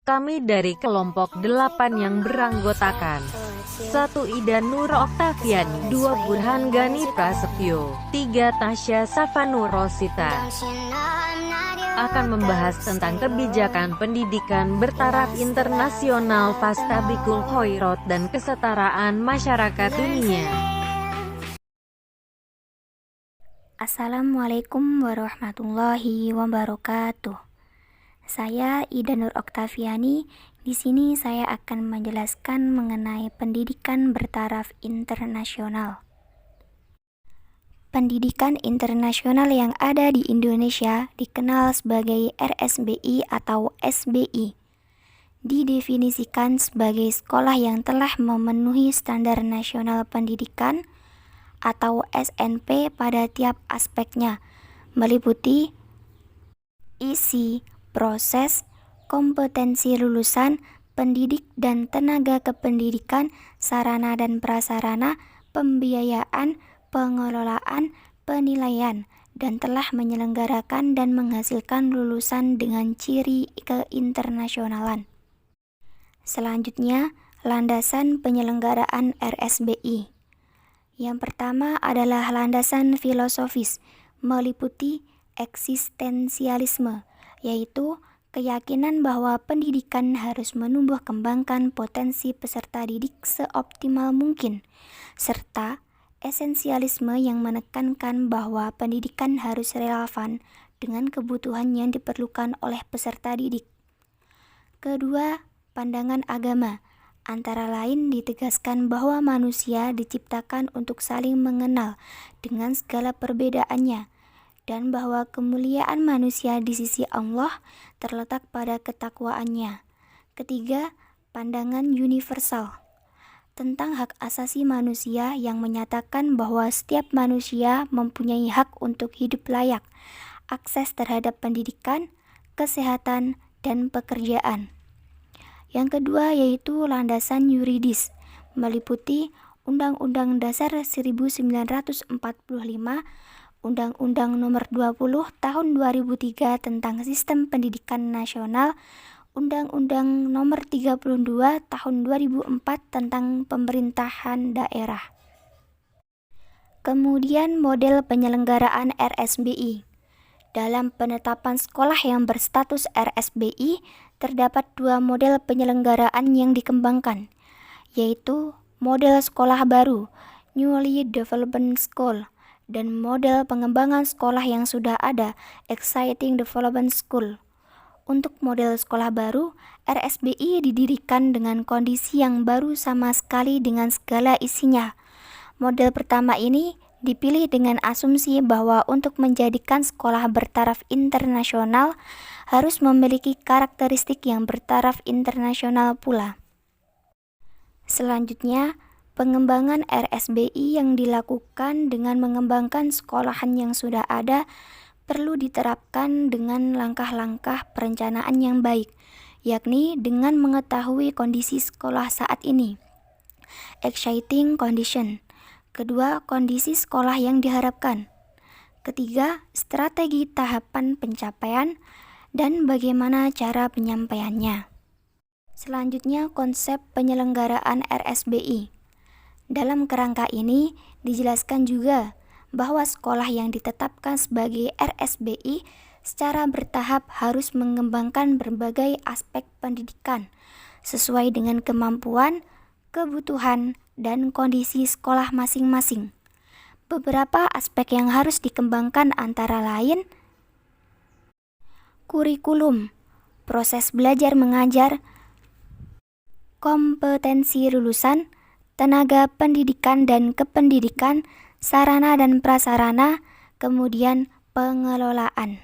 Kami dari kelompok 8 yang beranggotakan 1. Ida Nur Oktaviani, 2. Burhan Gani Prasetyo, 3. Tasya Safanur Rosita akan membahas tentang kebijakan pendidikan bertaraf internasional Fastabikul Khairat dan kesetaraan masyarakat dunia. Assalamualaikum warahmatullahi wabarakatuh. Saya Ida Nur Oktaviani. Di sini saya akan menjelaskan mengenai pendidikan bertaraf internasional. Pendidikan internasional yang ada di Indonesia dikenal sebagai RSBI atau SBI. Didefinisikan sebagai sekolah yang telah memenuhi standar nasional pendidikan atau SNP pada tiap aspeknya, meliputi isi, proses, kompetensi lulusan, pendidik dan tenaga kependidikan, sarana dan prasarana, pembiayaan, pengelolaan, penilaian, dan telah menyelenggarakan dan menghasilkan lulusan dengan ciri keinternasionalan. Selanjutnya, landasan penyelenggaraan RSBI. Yang pertama adalah landasan filosofis, meliputi eksistensialisme, yaitu keyakinan bahwa pendidikan harus menumbuh kembangkan potensi peserta didik seoptimal mungkin, serta esensialisme yang menekankan bahwa pendidikan harus relevan dengan kebutuhan yang diperlukan oleh peserta didik. Kedua, pandangan agama. Antara lain ditegaskan bahwa manusia diciptakan untuk saling mengenal dengan segala perbedaannya, dan bahwa kemuliaan manusia di sisi Allah terletak pada ketakwaannya. Ketiga, pandangan universal tentang hak asasi manusia yang menyatakan bahwa setiap manusia mempunyai hak untuk hidup layak, akses terhadap pendidikan, kesehatan, dan pekerjaan. Yang kedua yaitu landasan yuridis, meliputi Undang-Undang Dasar 1945, Undang-Undang Nomor 20 Tahun 2003 tentang Sistem Pendidikan Nasional, Undang-Undang Nomor 32 Tahun 2004 tentang Pemerintahan Daerah. Kemudian model penyelenggaraan RSBI. Dalam penetapan sekolah yang berstatus RSBI, terdapat dua model penyelenggaraan yang dikembangkan, yaitu model sekolah baru, Newly Development School, dan model pengembangan sekolah yang sudah ada, Exciting Development School. Untuk model sekolah baru, RSBI didirikan dengan kondisi yang baru sama sekali dengan segala isinya. Model pertama ini dipilih dengan asumsi bahwa untuk menjadikan sekolah bertaraf internasional harus memiliki karakteristik yang bertaraf internasional pula. Selanjutnya, pengembangan RSBI yang dilakukan dengan mengembangkan sekolahan yang sudah ada perlu diterapkan dengan langkah-langkah perencanaan yang baik, yakni dengan mengetahui kondisi sekolah saat ini. Exciting condition. Kedua, kondisi sekolah yang diharapkan. Ketiga, strategi tahapan pencapaian dan bagaimana cara penyampaiannya. Selanjutnya, konsep penyelenggaraan RSBI. Dalam kerangka ini, dijelaskan juga bahwa sekolah yang ditetapkan sebagai RSBI secara bertahap harus mengembangkan berbagai aspek pendidikan sesuai dengan kemampuan, kebutuhan, dan kondisi sekolah masing-masing. Beberapa aspek yang harus dikembangkan antara lain kurikulum, proses belajar mengajar, kompetensi lulusan, tenaga pendidikan dan kependidikan, sarana dan prasarana, kemudian pengelolaan.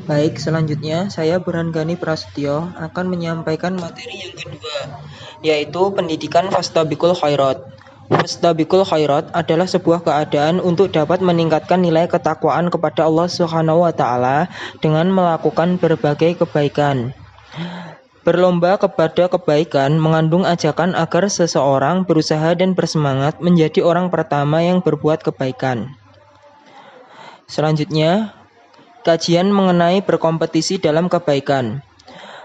Baik, selanjutnya saya Burhan Gani Prasetyo akan menyampaikan materi yang kedua, yaitu pendidikan Fastabikul Khairat. Fastabikul Khairat adalah sebuah keadaan untuk dapat meningkatkan nilai ketakwaan kepada Allah Subhanahu wa Ta'ala dengan melakukan berbagai kebaikan. Berlomba kepada kebaikan mengandung ajakan agar seseorang berusaha dan bersemangat menjadi orang pertama yang berbuat kebaikan. Selanjutnya, kajian mengenai berkompetisi dalam kebaikan.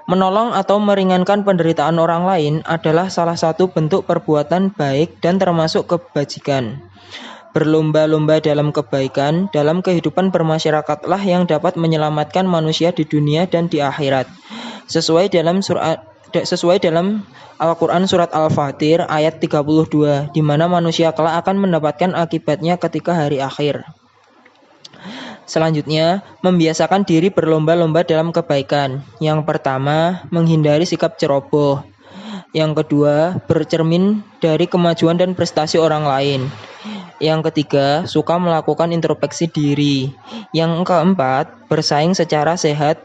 Menolong atau meringankan penderitaan orang lain adalah salah satu bentuk perbuatan baik dan termasuk kebajikan. Berlomba-lomba dalam kebaikan dalam kehidupan bermasyarakatlah yang dapat menyelamatkan manusia di dunia dan di akhirat. Sesuai dalam Al-Quran surat Al-Fatir ayat 32, di mana manusia kelak akan mendapatkan akibatnya ketika hari akhir. Selanjutnya, membiasakan diri berlomba-lomba dalam kebaikan. Yang pertama, menghindari sikap ceroboh. Yang kedua, bercermin dari kemajuan dan prestasi orang lain. Yang ketiga, suka melakukan introspeksi diri. Yang keempat, bersaing secara sehat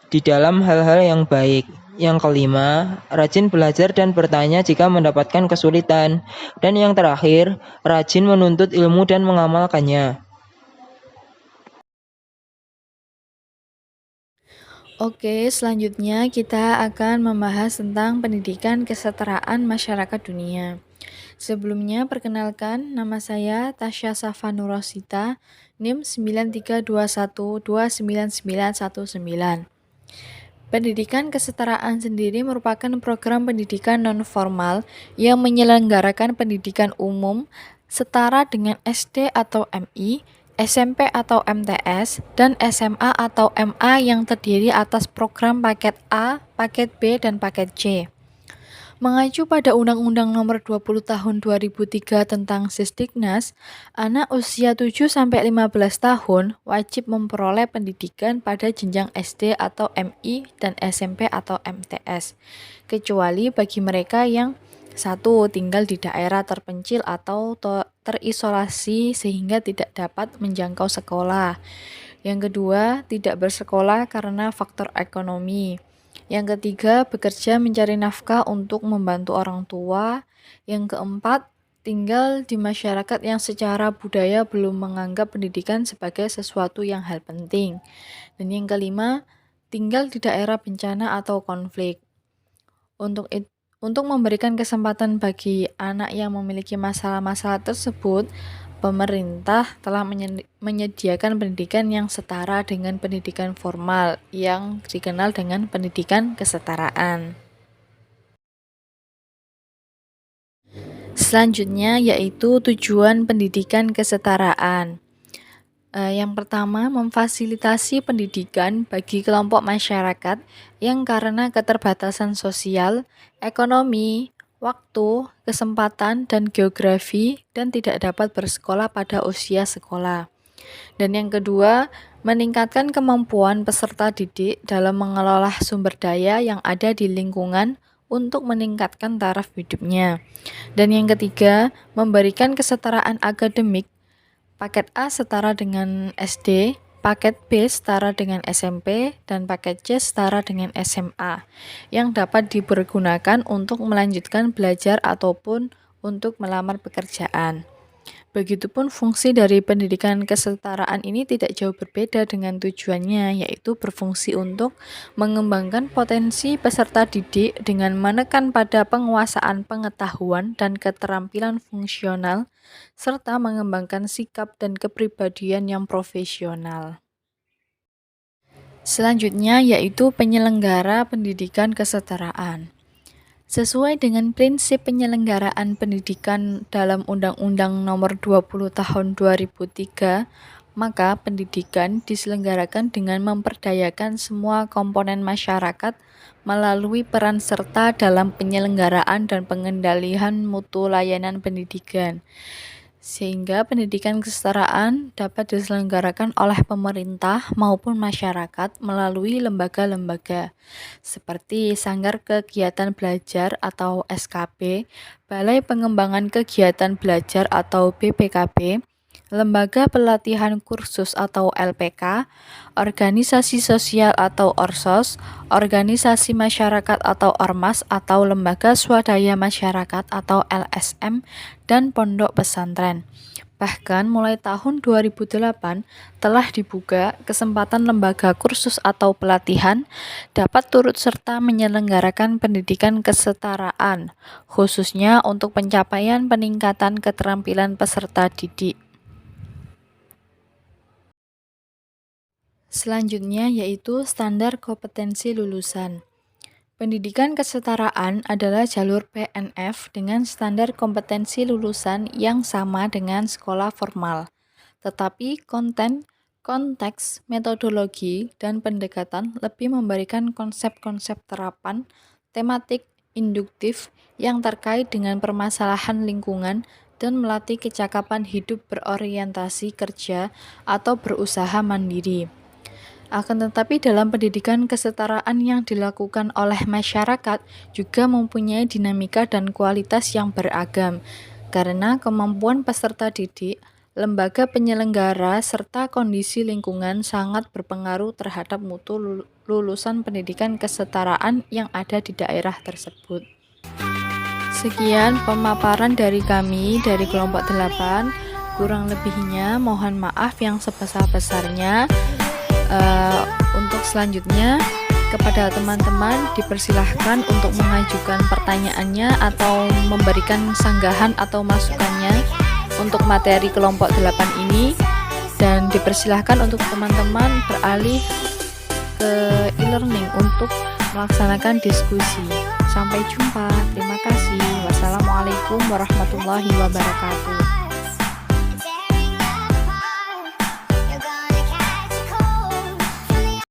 di dalam hal-hal yang baik. Yang kelima, rajin belajar dan bertanya jika mendapatkan kesulitan. Dan yang terakhir, rajin menuntut ilmu dan mengamalkannya. Oke, selanjutnya kita akan membahas tentang pendidikan kesetaraan masyarakat dunia. Sebelumnya, perkenalkan, nama saya Tasya Safanurosita, NIM 9321299919. Pendidikan kesetaraan sendiri merupakan program pendidikan non-formal yang menyelenggarakan pendidikan umum setara dengan SD atau MI, SMP atau MTS, dan SMA atau MA yang terdiri atas program paket A, paket B, dan paket C. Mengacu pada Undang-Undang Nomor 20 Tahun 2003 tentang Sisdiknas, anak usia 7-15 tahun wajib memperoleh pendidikan pada jenjang SD atau MI dan SMP atau MTS, kecuali bagi mereka yang satu, tinggal di daerah terpencil atau terisolasi sehingga tidak dapat menjangkau sekolah. Yang kedua, tidak bersekolah karena faktor ekonomi. Yang ketiga, bekerja mencari nafkah untuk membantu orang tua. Yang keempat, tinggal di masyarakat yang secara budaya belum menganggap pendidikan sebagai sesuatu yang hal penting. Dan yang kelima, tinggal di daerah bencana atau konflik. Untuk memberikan kesempatan bagi anak yang memiliki masalah-masalah tersebut, pemerintah telah menyediakan pendidikan yang setara dengan pendidikan formal yang dikenal dengan pendidikan kesetaraan. Selanjutnya yaitu tujuan pendidikan kesetaraan. Yang pertama, memfasilitasi pendidikan bagi kelompok masyarakat yang karena keterbatasan sosial, ekonomi, waktu, kesempatan, dan geografi dan tidak dapat bersekolah pada usia sekolah. Dan yang kedua, meningkatkan kemampuan peserta didik dalam mengelola sumber daya yang ada di lingkungan untuk meningkatkan taraf hidupnya. Dan yang ketiga, memberikan kesetaraan akademik. Paket A setara dengan SD, paket B setara dengan SMP, dan paket C setara dengan SMA, yang dapat dipergunakan untuk melanjutkan belajar ataupun untuk melamar pekerjaan. Begitupun fungsi dari pendidikan kesetaraan ini tidak jauh berbeda dengan tujuannya, yaitu berfungsi untuk mengembangkan potensi peserta didik dengan menekan pada penguasaan pengetahuan dan keterampilan fungsional, serta mengembangkan sikap dan kepribadian yang profesional. Selanjutnya yaitu penyelenggara pendidikan kesetaraan. Sesuai dengan prinsip penyelenggaraan pendidikan dalam Undang-Undang Nomor 20 Tahun 2003, maka pendidikan diselenggarakan dengan memperdayakan semua komponen masyarakat melalui peran serta dalam penyelenggaraan dan pengendalian mutu layanan pendidikan. Sehingga pendidikan kesetaraan dapat diselenggarakan oleh pemerintah maupun masyarakat melalui lembaga-lembaga seperti Sanggar Kegiatan Belajar atau SKB, Balai Pengembangan Kegiatan Belajar atau BPKB, Lembaga Pelatihan Kursus atau LPK, Organisasi Sosial atau ORSOS, Organisasi Masyarakat atau Ormas atau Lembaga Swadaya Masyarakat atau LSM, dan Pondok Pesantren. Bahkan mulai tahun 2008 telah dibuka kesempatan lembaga kursus atau pelatihan dapat turut serta menyelenggarakan pendidikan kesetaraan, khususnya untuk pencapaian peningkatan keterampilan peserta didik. Selanjutnya yaitu standar kompetensi lulusan. Pendidikan kesetaraan adalah jalur PNF dengan standar kompetensi lulusan yang sama dengan sekolah formal. Tetapi konten, konteks, metodologi, dan pendekatan lebih memberikan konsep-konsep terapan, tematik, induktif yang terkait dengan permasalahan lingkungan dan melatih kecakapan hidup berorientasi kerja atau berusaha mandiri. Akan tetapi dalam pendidikan kesetaraan yang dilakukan oleh masyarakat juga mempunyai dinamika dan kualitas yang beragam, karena kemampuan peserta didik, lembaga penyelenggara, serta kondisi lingkungan sangat berpengaruh terhadap mutu lulusan pendidikan kesetaraan yang ada di daerah tersebut. Sekian pemaparan dari kami dari kelompok 8. Kurang lebihnya mohon maaf yang sebesar-besarnya. Untuk selanjutnya kepada teman-teman dipersilahkan untuk mengajukan pertanyaannya atau memberikan sanggahan atau masukannya untuk materi kelompok 8 ini, dan dipersilahkan untuk teman-teman beralih ke e-learning untuk melaksanakan diskusi. Sampai jumpa, terima kasih. Wassalamualaikum warahmatullahi wabarakatuh.